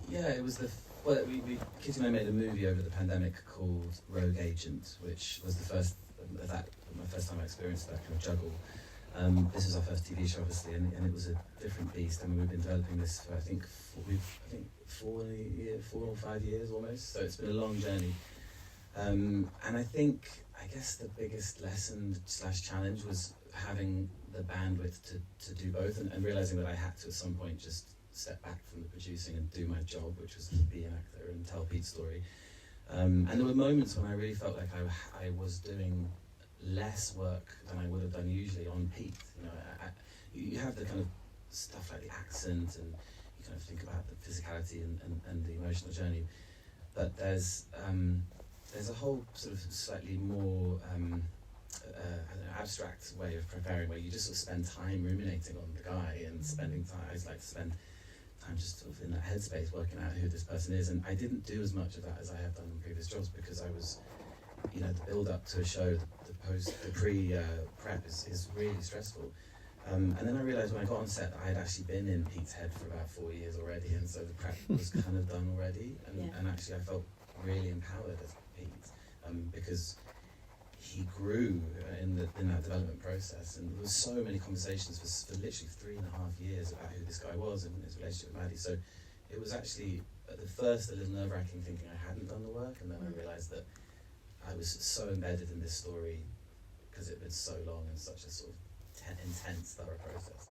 Yeah, it was Kitty and I made a movie over the pandemic called Rogue Agent, which was my first time I experienced that kind of juggle. This was our first TV show, obviously, and it was a different beast. I mean, we've been developing this for I think 4 or 5 years almost. So it's been a long journey. And I guess the biggest lesson / challenge was having the bandwidth to do both, and realizing that I had to at some point just step back from the producing and do my job, which was to be an actor and tell Pete's story. And there were moments when I really felt like I was doing less work than I would have done usually on Pete. You know, you have the kind of stuff like the accent, and you kind of think about the physicality and the emotional journey, but there's a whole sort of slightly more abstract way of preparing, where you just sort of spend time ruminating on the guy and spending time. I like to spend time just sort of in that headspace working out who this person is, and I didn't do as much of that as I have done in previous jobs, because I was, the build up to a show, the pre-prep is really stressful. And then I realised when I got on set that I had actually been in Pete's head for about 4 years already, and so the prep was kind of done already, and actually I felt really empowered as Pete, because he grew in that development process, and there was so many conversations for literally 3.5 years about who this guy was and his relationship with Maddie. So it was actually at the first a little nerve-wracking, thinking I hadn't done the work, and then I realised that I was so embedded in this story because it had been so long and such a sort of intense, thorough process.